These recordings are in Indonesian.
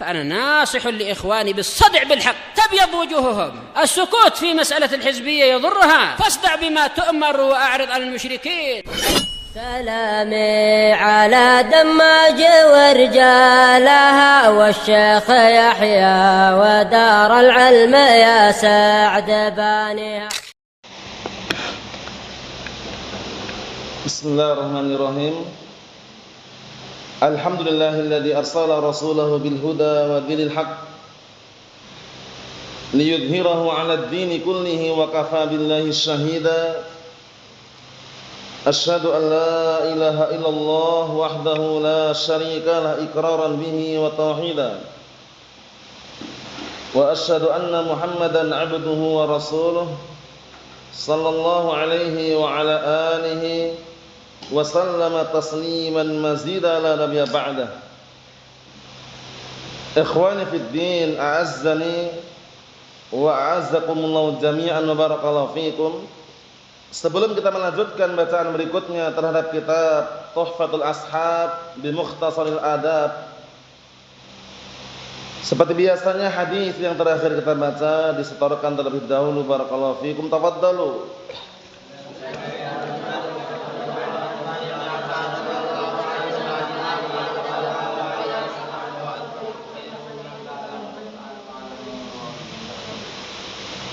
فأنا ناصح لإخواني بالصدع بالحق تبيض وجوههم. السكوت في مسألة الحزبية يضرها، فاصدع بما تؤمر وأعرض عن المشركين. سلامي على دماج ورجالها والشيخ يحيى ودار العلم يا سعد بانيها. بسم الله الرحمن الرحيم. الحمد لله الذي أرسل رسوله بالهدى ودين الحق ليظهره على الدين كله وكفى بالله شهيدا. أشهد أن لا إله إلا الله وحده لا شريك له إقرارا به وتوحيدا، وأشهد أن محمدا عبده ورسوله صلى الله عليه وعلى آله وسلم تسليما مزيدا لا نبي بعده. إخواني في الدين أعزني وأعزكم الله جميعا وبارك فيكم. Sebelum kita melanjutkan bacaan berikutnya terhadap kitab Tuhfatul Ashab bi Mukhtasaril Adab, seperti biasanya hadis yang terakhir kita baca disetorkan terlebih dahulu. Barakallahu fikum, tafaddalu.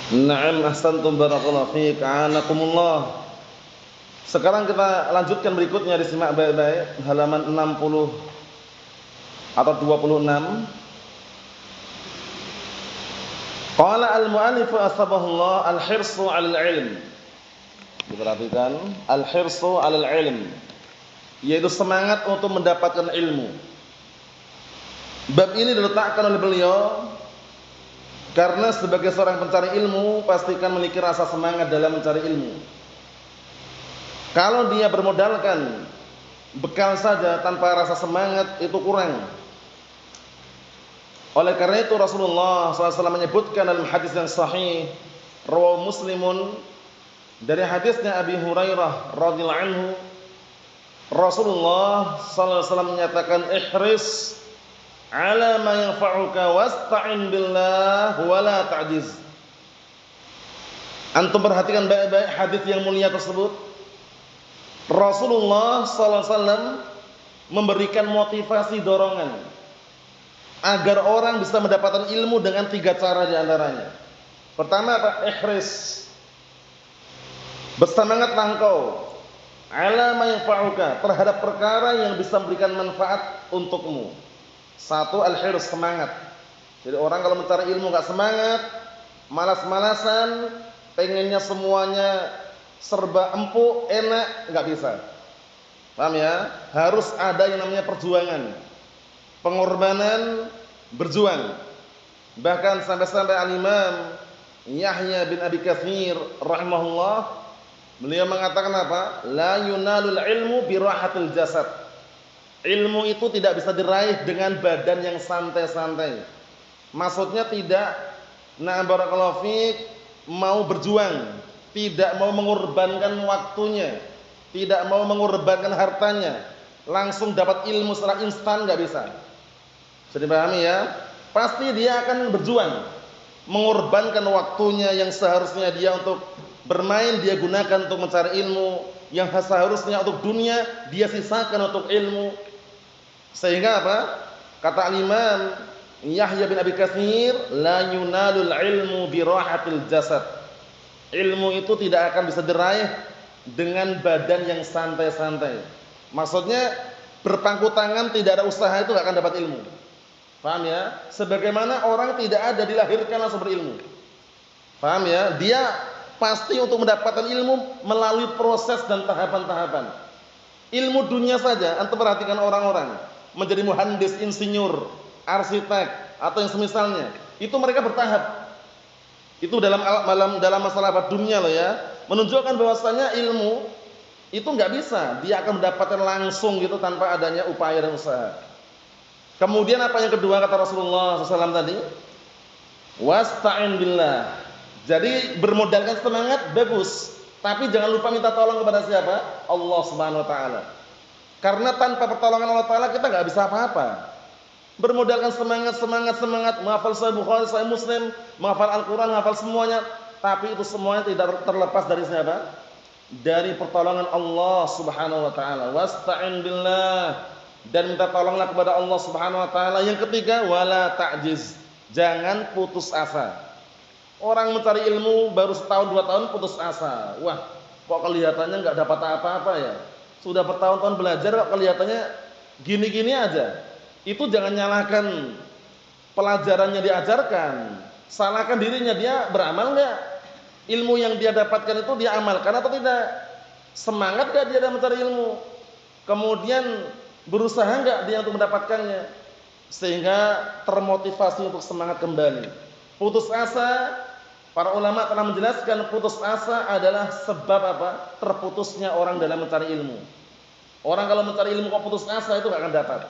Na'am, ahsantum, barakallahu fiik, a'anakumullah. Sekarang kita lanjutkan berikutnya, disimak baik-baik, halaman 60 atau 26. Qala al-mu'allif asbahullah al-hirsu 'alal ilm. Diperhatikan, al-hirsu 'alal ilm, yaitu semangat untuk mendapatkan ilmu. Bab ini diletakkan oleh beliau karena sebagai seorang pencari ilmu pastikan memiliki rasa semangat dalam mencari ilmu. Kalau dia bermodalkan bekal saja tanpa rasa semangat, itu kurang. Oleh karena itu Rasulullah SAW menyebutkan dalam hadis yang sahih rawahu Muslimun dari hadisnya Abi Hurairah radhiyallahu anhu, Rasulullah SAW menyatakan, ihris ala ma yanfa'uka wasta'in billah wa la ta'jiz. Antum perhatikan baik-baik hadis yang mulia tersebut. Rasulullah sallallahu alaihi wasallam memberikan motivasi, dorongan agar orang bisa mendapatkan ilmu dengan 3 cara di antaranya. Pertama apa? Ihris, bersemangatlah engkau, ala ma yanfa'uka, terhadap perkara yang bisa memberikan manfaat untukmu. Satu, al-hirs, semangat. Jadi orang kalau mencari ilmu enggak semangat, malas-malasan, pengennya semuanya serba empuk, enak, enggak bisa. Paham ya? Harus ada yang namanya perjuangan, pengorbanan, berjuang. Bahkan sampai-sampai al-Imam Yahya bin Abi Katsir rahimahullah, beliau mengatakan apa? La yunalul ilmu bi rahatil jasad. Ilmu itu tidak bisa diraih dengan badan yang santai-santai. Maksudnya tidak, nah barakallahu fiik, mau berjuang, tidak mau mengorbankan waktunya, tidak mau mengorbankan hartanya, langsung dapat ilmu secara instan, enggak bisa. Bisa dipahami ya? Pasti dia akan berjuang, mengorbankan waktunya yang seharusnya dia untuk bermain, dia gunakan untuk mencari ilmu, yang seharusnya untuk dunia dia sisakan untuk ilmu. Sehingga apa? Kata Imam Yahya bin Abi Katsir, la yunalul ilmu bi rahatil jasad. Ilmu itu tidak akan bisa diraih dengan badan yang santai-santai. Maksudnya berpangku tangan, tidak ada usaha, itu enggak akan dapat ilmu. Paham ya? Sebagaimana orang tidak ada dilahirkan langsung berilmu. Paham ya? Dia pasti untuk mendapatkan ilmu melalui proses dan tahapan-tahapan. Ilmu dunia saja, antum perhatikan orang-orang menjadi muhandis, insinyur, arsitek atau yang semisalnya, itu mereka bertahap. Itu dalam masalah dunia loh ya, menunjukkan bahwasanya ilmu itu enggak bisa dia akan mendapatkan langsung gitu tanpa adanya upaya dan usaha. Kemudian apa yang kedua kata Rasulullah SAW tadi? Wasta'in billah. Jadi bermodalkan semangat bagus, tapi jangan lupa minta tolong kepada siapa? Allah Subhanahu wa taala. Karena tanpa pertolongan Allah taala kita enggak bisa apa-apa. bermodalkan semangat, menghafal Sahih Bukhari, Sahih Muslim, menghafal Al-Qur'an, menghafal semuanya, tapi itu semuanya tidak terlepas dari siapa? Dari pertolongan Allah Subhanahu wa taala. Wasta'in billah, dan minta tolonglah kepada Allah Subhanahu wa taala. Yang ketiga, wala ta'jiz, jangan putus asa. Orang mencari ilmu baru setahun 2 tahun putus asa. Wah, kok kelihatannya enggak dapat apa-apa ya. Sudah bertahun-tahun belajar kok kelihatannya gini-gini aja. Itu jangan nyalahkan pelajarannya diajarkan, salahkan dirinya, dia beramal enggak? Ilmu yang dia dapatkan itu dia amalkan atau tidak? Semangat enggak dia dalam mencari ilmu? Kemudian berusaha enggak dia untuk mendapatkannya? Sehingga termotivasi untuk semangat kembali. Putus asa, para ulama telah menjelaskan putus asa adalah sebab apa? Terputusnya orang dalam mencari ilmu. Orang kalau mencari ilmu kok putus asa itu enggak akan dapat.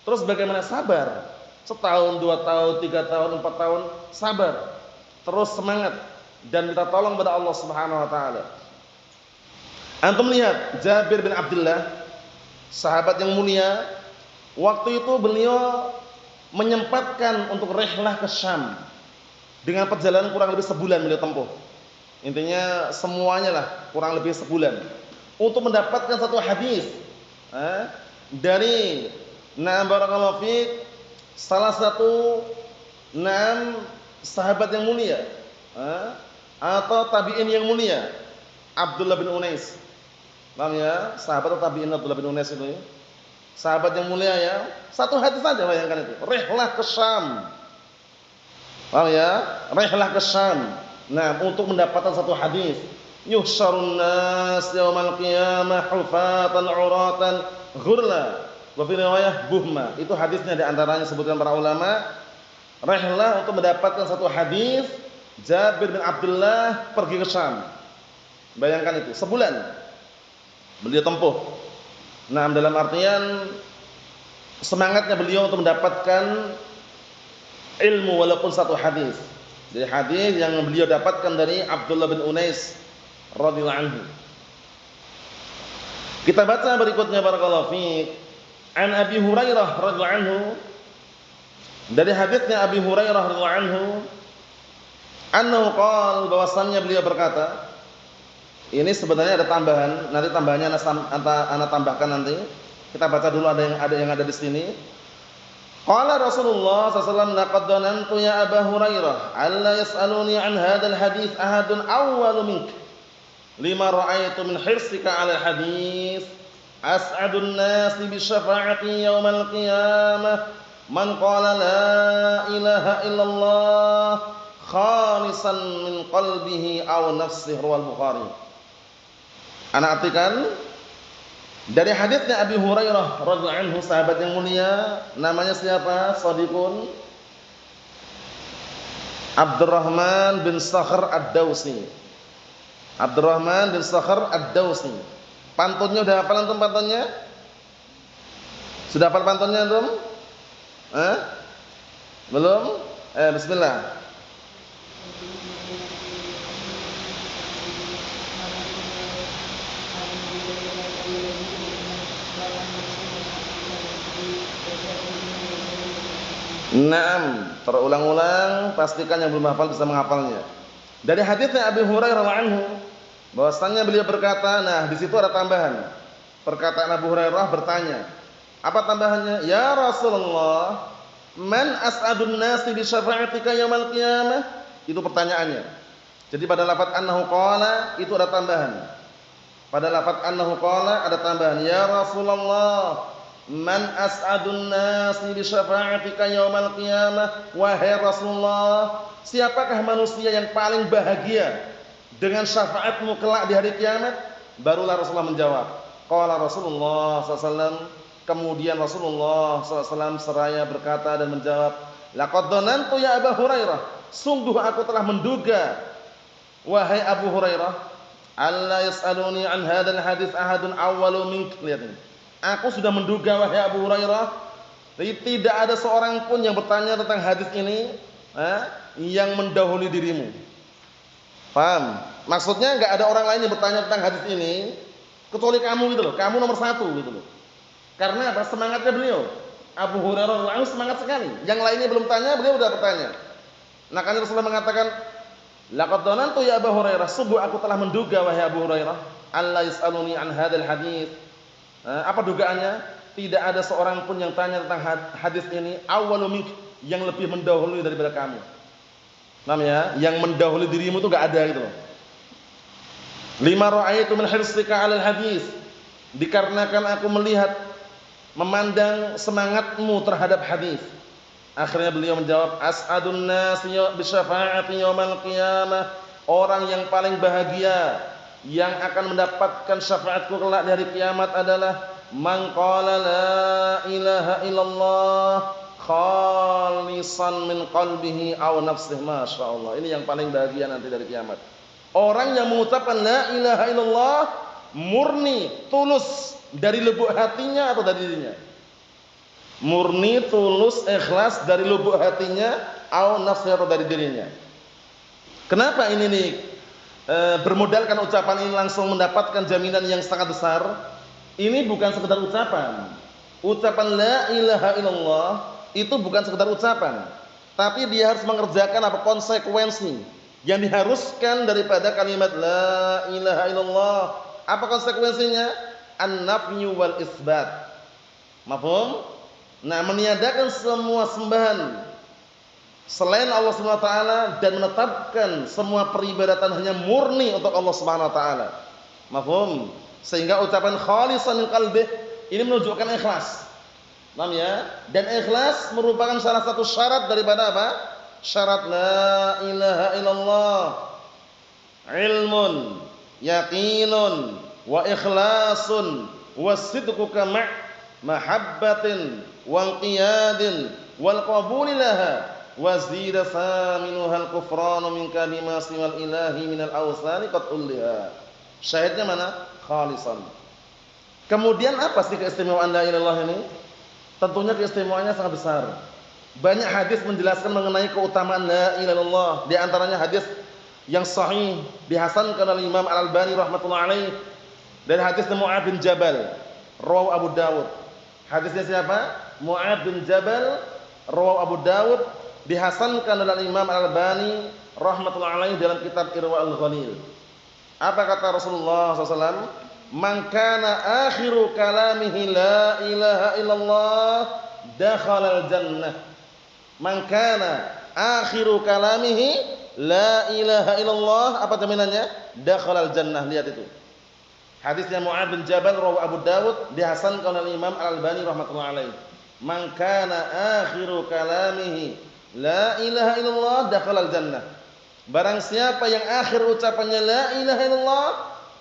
Terus bagaimana? Sabar. Setahun, 2 tahun, 3 tahun, 4 tahun, sabar. Terus semangat dan minta tolong kepada Allah Subhanahu wa taala. Antum lihat Jabir bin Abdullah, sahabat yang mulia, waktu itu beliau menyempatkan untuk rihlah ke Syam. Dengan perjalanan kurang lebih sebulan beliau tempuh. Intinya semuanya lah kurang lebih sebulan untuk mendapatkan satu hadis dari barakallahu fiik, salah satu sahabat yang mulia atau tabi'in yang mulia, Abdullah bin Unais. Paham ya? Sahabat atau tabi'in Abdullah bin Unais itu ya. Sahabat yang mulia ya. Satu hadis saja bayangkan itu. Rihlah ke Syam. Paham ya? Rihlah ke Syam. Nah, untuk mendapatkan satu hadis. Yuhsyarun nas yaumal qiyamah hufatan 'uratan ghurla. Wa fi riwayah buhma. Itu hadisnya di antaranya sebutkan para ulama. Rihlah untuk mendapatkan satu hadis. Jabir bin Abdullah pergi ke Syam. Bayangkan itu, sebulan beliau tempuh. Nah, dalam artian semangatnya beliau untuk mendapatkan ilmu walaupun satu hadis. Jadi hadis yang beliau dapatkan dari Abdullah bin Unais radhiyallahu anhu. Kita baca berikutnya barakallahu fiik. An Abi Hurairah radhiyallahu anhu, dari hadisnya Abi Hurairah radhiyallahu anhu, annahu qala, bahwasannya beliau berkata, ini sebenarnya ada tambahan, nanti tambahannya ana tambahkan nanti. Kita baca dulu ada yang ada di sini. Qala Rasulullah sallallahu alaihi wasallam, laqad dhanantu ya Aba Hurairah alla yas'aluni an hadzal hadits ahadun awwalu mink lima ra'aitu min hirsika 'ala hadits as'adun nasi bi syafa'ati yaumal qiyamah man qala la ilaha illallah khalisan min qalbihi aw nafsihi, rawal Bukhari. Ana artikan dari hadisnya Abi Hurairah radhiyallahu anhu, sahabat yang mulia, namanya siapa? Shadiqun Abdurrahman bin Sakhr Ad-Dausi. Abdurrahman bin Sakhr Ad-Dausi. Pantunnya udah hafal antum pantunnya? Sudah hafal pantunnya antum? Belum? Bismillah. Naam, terulang-ulang, pastikan yang belum hafal bisa menghafalnya. Dari hadisnya Abi Hurairah anhu, bahwasannya beliau berkata, nah di situ ada tambahan. Perkataan Abu Hurairah bertanya, apa tambahannya? Ya Rasulullah, man as'adun nasi bi syafa'atika yaumil qiyamah? Itu pertanyaannya. Jadi pada lafaz annahu qala itu ada tambahan. Pada lafaz annahu qala ada tambahan. Ya Rasulullah, man as'adun nasi bi syafa'atika yaumal qiyamah? Wahai Rasulullah, siapakah manusia yang paling bahagia dengan syafaatmu kelak di hari kiamat? Barulah Rasulullah menjawab. Qala Rasulullah sallallahu alaihi wasallam, kemudian Rasulullah sallallahu alaihi wasallam seraya berkata dan menjawab, laqad dhanantu ya Abu Hurairah, sungguh aku telah menduga wahai Abu Hurairah, alla yas'aluni an hadzal hadits ahadun awwalu mink. Lihat ini. Aku sudah menduga wahai Abu Hurairah, tidak ada seorang pun yang bertanya tentang hadis ini yang mendahului dirimu. Paham? Maksudnya enggak ada orang lain yang bertanya tentang hadis ini kecuali kamu gitu loh. Kamu nomor 1 gitu loh. Karena apa? Semangatnya beliau. Abu Hurairah radhiyallahu anhu semangat sekali. Yang lainnya belum tanya, beliau sudah bertanya. Makanya Rasulullah mengatakan, "Laqad dhanantu ya Abu Hurairah, sungguh aku telah menduga wahai Abu Hurairah, alla yas'aluni an hadzal hadits." Apa dugaannya? Tidak ada seorang pun yang tanya tentang hadis ini awwalu mink, yang lebih mendahului daripada kamu. Namanya, yang mendahului dirimu itu enggak ada gitu loh. Lima ra'aitu min hirsika 'alal hadis. Dikarenakan aku melihat, memandang semangatmu terhadap hadis. Akhirnya beliau menjawab, as'adun nasi bi syafaati yaumil qiyamah. Orang yang paling bahagia yang akan mendapatkan syafaatku kelak di hari kiamat adalah man qala la ilaha illallah khalisan min qalbihi aw nafsihi. Masyaallah, ini yang paling bahagia nanti dari kiamat. Orang yang mengucapkan la ilaha illallah murni, tulus dari lubuk hatinya atau dari dirinya. Murni, tulus, ikhlas dari lubuk hatinya atau nafsihi atau dari dirinya. Kenapa ini nih bermodalkan ucapan ini langsung mendapatkan jaminan yang sangat besar? Ini bukan sekedar ucapan. Ucapan la ilaha illallah itu bukan sekedar ucapan, tapi dia harus mengerjakan apa konsekuensi yang diharuskan daripada kalimat la ilaha illallah. Apa konsekuensinya? An-nafyu wal isbat. Mafhum? Nah, meniadakan semua sembahan selain Allah Subhanahu wa taala dan menetapkan semua peribadatan hanya murni untuk Allah Subhanahu wa taala. Mafhum? Sehingga ucapan khalisan min qalbih ini menunjukkan ikhlas. Paham ya? Dan ikhlas merupakan salah satu syarat daripada apa? Syarat la ilaha illallah. Ilmun, yaqinun, wa ikhlasun, wa sidquka mahabbatin, wa qiyadin, wal qabuli laha, wa zida thaminuha al-kufranu minka bima siwal ilahi minal awsani qad ulliha. Syahidnya mana? Khalisan. Kemudian apa sih keistimewaan la ilaha illallah ini? Tentunya keistimewaannya sangat besar. Banyak hadis menjelaskan mengenai keutamaan la ilaha illallah. Di antaranya hadis yang sahih dihasankan oleh Imam Al-Albani rahimatullah alaih dari hadis Mu'adz bin Jabal rawahu Abu Dawud. Hadisnya siapa? Mu'adz bin Jabal rawahu Abu Dawud, dihasankan oleh Imam Al-Albani rahmatullah alaih dalam kitab Irwaul Ghalil. Apa kata Rasulullah SAW? Man kana akhiru kalamihi la ilaha illallah dakhala al-jannah. Man kana akhiru kalamihi la ilaha illallah, apa jaminannya? Dakhala al-jannah. Lihat itu. Hadisnya Mu'adz bin Jabal rawahu Abu Dawud, dihasankan oleh Imam Al-Albani rahimatullah alaih. Man kana akhiru kalamihi la ilaha illallah dakhala al-jannah. Barang siapa yang akhir ucapannya la ilaha illallah,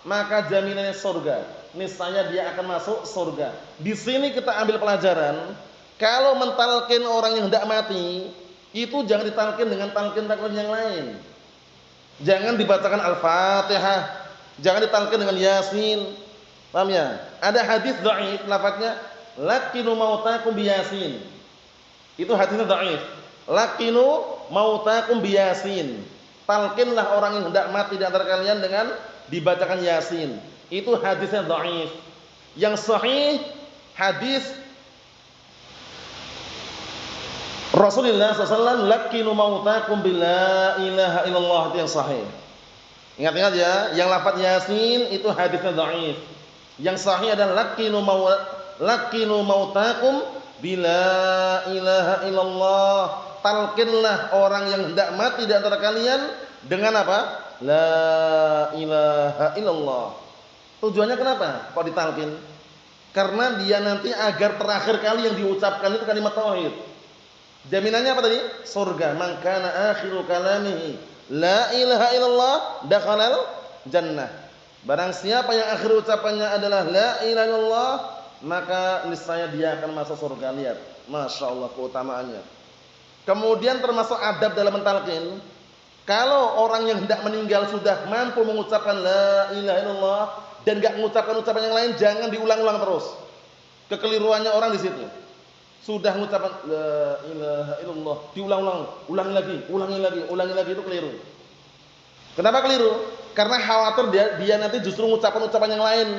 maka jaminannya surga. Niscaya dia akan masuk surga. Di sini kita ambil pelajaran, kalau mentalkin orang yang hendak mati, itu jangan ditalkin dengan talqin-talqin yang lain. Jangan dibacakan Al-Fatihah, jangan ditalqin dengan Yasin. Paham ya? Ada hadis dhaif lafadznya laqinu mautakum biyasin. Itu hadisnya dhaif. Laqinu mautakum biyasin. Talqinlah orang yang hendak mati di antara kalian dengan dibacakan Yasin. Itu hadisnya dhaif. Yang sahih hadis Rasulullah SAW, laqinu mautakum bila ilaha illallah, itu yang sahih. Ingat-ingat ya, yang lafaz Yasin itu hadisnya dhaif. Yang sahih adalah laqinu mautakum bila ilaha illallah. Talqinlah orang yang hendak mati di antara kalian dengan apa? La ilaha illallah. Tujuannya kenapa kok ditalqin? Karena dia nanti agar terakhir kali yang diucapkan itu kalimat tauhid. Jaminannya apa tadi? Surga. Man kana akhiru kalamihi la ilaha illallah dakhalal jannah. Barang siapa yang akhir ucapannya adalah la ilaha illallah, maka niscaya dia akan masuk surga. Lihat, Masya Allah keutamaannya. Kemudian termasuk adab dalam mentalqin, kalau orang yang hendak meninggal sudah mampu mengucapkan la ilaha illallah dan enggak mengucapkan ucapan yang lain, jangan diulang-ulang terus. Kekeliruannya orang di situ. Sudah mengucapkan la ilaha illallah, diulang-ulang, ulangi lagi itu keliru. Kenapa keliru? Karena khawatir dia nanti justru mengucapkan ucapan yang lain.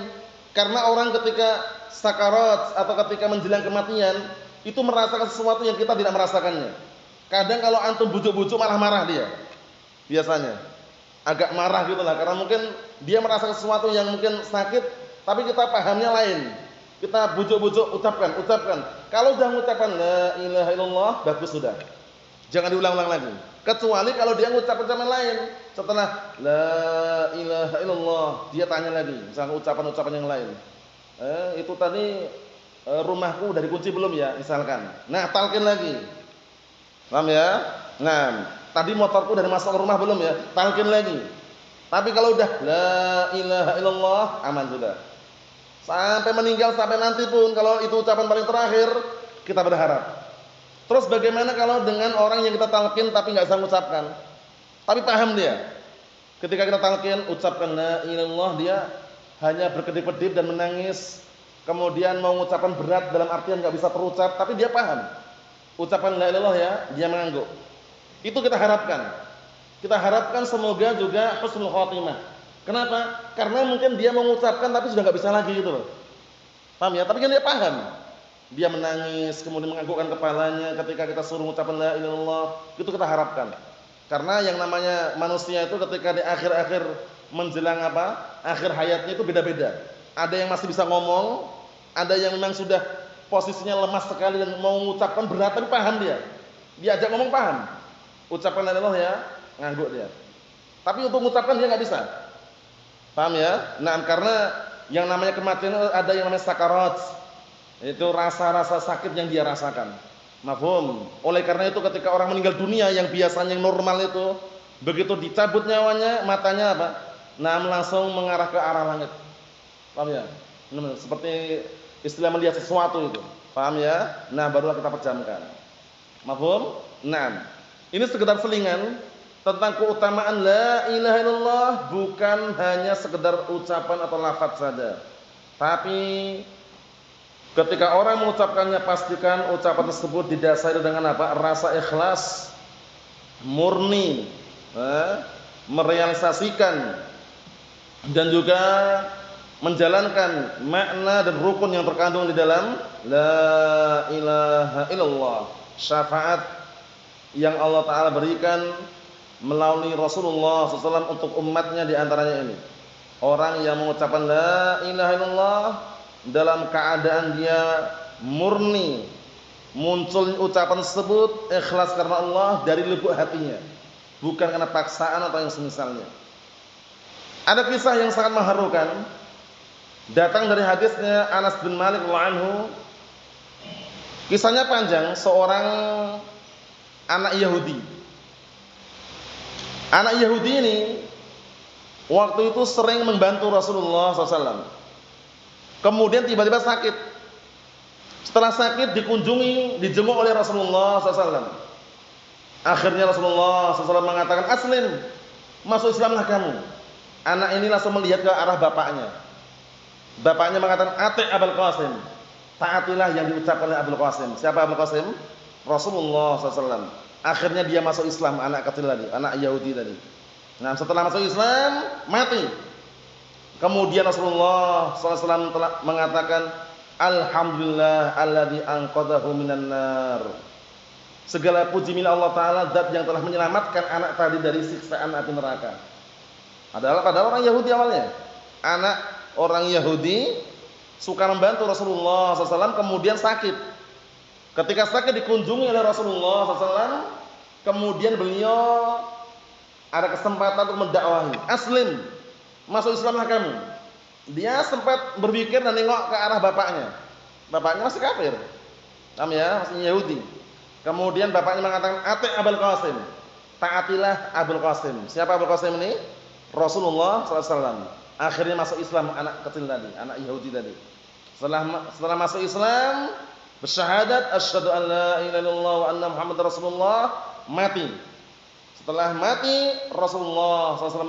Karena orang ketika sakarat atau ketika menjelang kematian, itu merasakan sesuatu yang kita tidak merasakannya. Kadang kalau antum bujuk-bujuk malah marah dia. Biasanya agak marah gitu lah, karena mungkin dia merasakan sesuatu yang mungkin sakit, tapi kita pahamnya lain. Kita bujuk-bujuk, ucapkan. Kalau sudah mengucapkan la ilaha illallah, bagus sudah. Jangan diulang-ulang lagi. Kecuali kalau dia ucapan lain. Setelah la ilaha illallah, dia tanya lagi, misalnya ucapan-ucapan yang lain. Itu tadi rumahku udah dikunci belum ya, misalkan. Nah, talqin lagi. Paham ya? Nah, tadi motorku udah masuk ke rumah belum ya? Talqin lagi. Tapi kalau udah la ilaha illallah, aman sudah. Sampai meninggal, sampai nanti pun kalau itu ucapan paling terakhir, kita berharap. Terus bagaimana kalau dengan orang yang kita talqin tapi enggak bisa mengucapkan? Tapi paham dia. Ketika kita talqin, ucapkan la ilaha illallah, dia hanya berkedip-kedip dan menangis. Kemudian mau mengucapkan berat dalam artian enggak bisa terucap, tapi dia paham. Ucapan la ilaha illallah ya, dia mengangguk. Itu kita harapkan. Kita harapkan semoga juga husnul khotimah. Kenapa? Karena mungkin dia mengucapkan tapi sudah enggak bisa lagi gitu loh. Paham ya? Tapi kan dia paham. Dia menangis, kemudian menganggukkan kepalanya ketika kita suruh mengucapkan la ilaha illallah. Itu kita harapkan. Karena yang namanya manusia itu ketika di akhir-akhir menjelang akhir hayatnya itu beda-beda. Ada yang masih bisa ngomong, ada yang memang sudah posisinya lemas sekali dan mau mengucapkan berat tapi paham dia. Diajak ngomong paham. Ucapkan la ilaha illallah ya, ngangguk dia. Tapi untuk mengucapkan dia enggak bisa. Paham ya? Nah, karena yang namanya kematian ada yang namanya sakarat. Itu rasa-rasa sakit yang dia rasakan. Mafhum? Oleh karena itu ketika orang meninggal dunia yang biasanya yang normal itu, begitu dicabut nyawanya, matanya apa? Nah, langsung mengarah ke arah langit. Paham ya? Seperti istilah melihat sesuatu itu. Paham ya? Nah, barulah kita pejamkan. Mafhum? Nah, ini sekedar selingan tentang keutamaan la ilaha illallah, bukan hanya sekedar ucapan atau lafaz saja. Tapi ketika orang mengucapkannya, pastikan ucapan tersebut didasari dengan apa? Rasa ikhlas, murni, merealisasikan dan juga menjalankan makna dan rukun yang terkandung di dalam la ilaha illallah. Syafaat yang Allah Ta'ala berikan melalui Rasulullah SAW untuk umatnya di antaranya ini. Orang yang mengucapkan la ilaha illallah dalam keadaan dia murni, muncul ucapan tersebut ikhlas karena Allah dari lubuk hatinya, bukan karena paksaan atau yang semisalnya. Ada kisah yang sangat mengharukan datang dari hadisnya Anas bin Malik radhiyallahu anhu. Kisahnya panjang, seorang anak Yahudi. Anak Yahudi ini waktu itu sering membantu Rasulullah SAW. Kemudian tiba-tiba sakit. Setelah sakit dikunjungi, dijenguk oleh Rasulullah SAW. Akhirnya Rasulullah SAW mengatakan, aslim, masuk Islamlah kamu. Anak ini langsung melihat ke arah bapaknya. Bapaknya mengatakan, ati' Abul Qasim, taatilah yang diucapkan oleh Abul Qasim. Siapa Abul Qasim? Rasulullah SAW. Akhirnya dia masuk Islam, anak kecil tadi, anak Yahudi tadi. Nah, setelah masuk Islam, mati. Kemudian Rasulullah SAW telah mengatakan, alhamdulillah alladzi anqadhahu minan nar. Segala puji milik Allah Ta'ala, zat yang telah menyelamatkan anak tadi dari siksaan api neraka. Padahal orang Yahudi awalnya. Anak orang Yahudi suka membantu Rasulullah SAW, kemudian sakit. Ketika sakit dikunjungi oleh Rasulullah SAW, kemudian beliau ada kesempatan untuk mendakwahi. Aslim, masuk Islamlah kamu. Dia sempat berpikir dan nengok ke arah bapaknya. Bapaknya masih kafir, paham ya, masih Yahudi. Kemudian bapaknya mengatakan, ati' Abul Qasim, taatilah Abul Qasim. Siapa Abul Qasim ini? Rasulullah SAW. Akhirnya masuk Islam anak kecil tadi, anak Yahudi tadi. Setelah masuk Islam, bersyahadat asyhadu an la ilaha illallah wa anna Muhammadar Rasulullah, mati. Setelah mati, Rasulullah SAW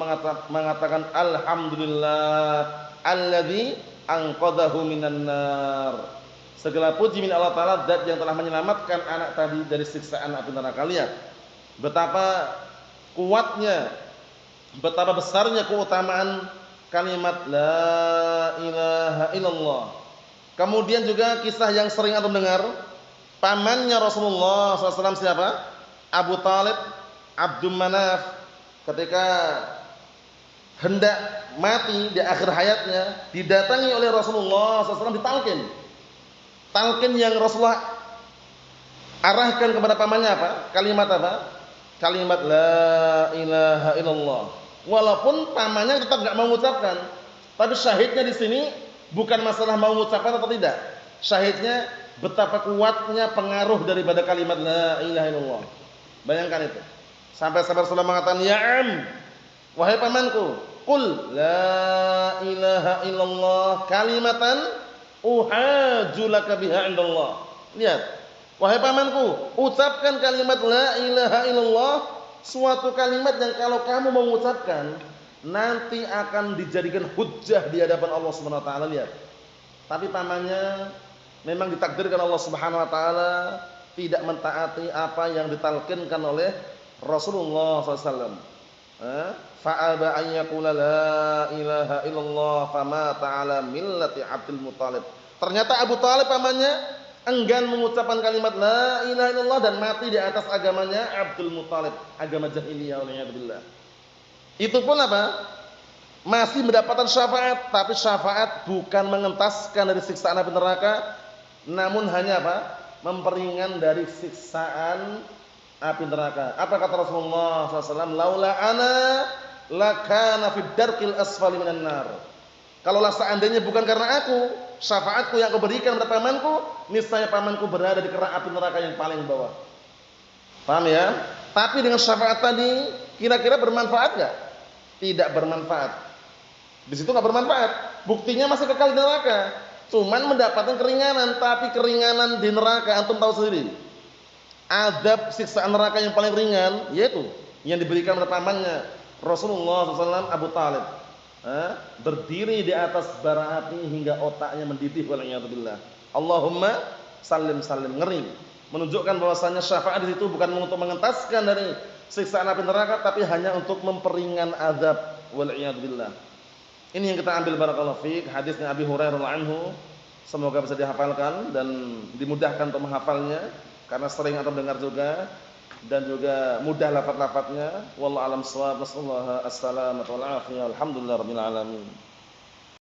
mengatakan alhamdulillah alladzi anqadhahu minan nar. Segala puji milik Allah Ta'ala, zat yang telah menyelamatkan anak tadi dari siksaan api neraka. Lihat betapa kuatnya, betapa besarnya keutamaan kalimat la ilaha illallah. Kemudian juga kisah yang sering antum dengar, pamannya Rasulullah SAW siapa? Abu Talib, Abdul Manaf, ketika hendak mati di akhir hayatnya, didatangi oleh Rasulullah SAW ditalkin. Talkin yang Rasulullah arahkan kepada pamannya apa? Kalimat apa? Kalimat la ilaha illallah. Walaupun pamannya tetap enggak mau mengucapkan, tapi syahidnya di sini bukan masalah mau mengucapkan atau tidak. Syahidnya betapa kuatnya pengaruh daripada kalimat la ilaha illallah. Bayangkan itu. Sampai-sampai Rasulullah mengatakan, "Ya am, wahai pamanku, qul la ilaha illallah kalimatan uhajju laka biha indallah." Lihat, wahai pamanku, ucapkan kalimat la ilaha illallah, suatu kalimat yang kalau kamu mau mengucapkan nanti akan dijadikan hujjah di hadapan Allah Subhanahu wa taala. Lihat. Tapi pamannya memang ditakdirkan Allah Subhanahu wa taala tidak mentaati apa yang ditalkinkan oleh Rasulullah SAW. Fa'aba an yaqula la ilaha illallah fama ta'ala millati Abdul Muttalib. Ternyata Abu Talib pamannya enggan mengucapkan kalimat la ilaha illallah dan mati di atas agamanya Abdul Muttalib, agama jahiliyah waliyadzubillah. Itu pun apa? Masih mendapatkan syafaat, tapi syafaat bukan mengentaskan dari siksaan api neraka, namun hanya apa? Memperingan dari siksaan api neraka. Apa kata Rasulullah SAW? Laula ana lakana fid darkil asfali minan nar. Kalaulah seandainya bukan karena aku, syafaatku yang aku berikan kepada pamanku, niscaya pamanku berada di kerak api neraka yang paling bawah. Paham ya? Tapi dengan syafaat tadi kira-kira bermanfaat enggak? Tidak bermanfaat. Di situ enggak bermanfaat. Buktinya masih kekal di neraka. Cuman mendapatkan keringanan, tapi keringanan di neraka antum tahu sendiri. Adab siksaan neraka yang paling ringan yaitu yang diberikan kepada pamannya Rasulullah SAW Abu Talib. Berdiri di atas bara api hingga otaknya mendidih waliyadzubillah. Allahumma salim salim, ngeri. Menunjukkan bahwasanya syafaat di situ bukan untuk mengentaskan dari siksaan api neraka, tapi hanya untuk memperingan azab waliyadzubillah. Ini yang kita ambil barakallahu fiik, hadisnya Abi Hurairah radhiyallahu anhu. Semoga bisa dihafalkan dan dimudahkan untuk menghafalnya karena sering atau dengar juga dan juga mudah lafaz-lafaznya. Wallahu a'lam bissawab. Wassallallahu alaihi wasallam. Alhamdulillahirabbil alamin.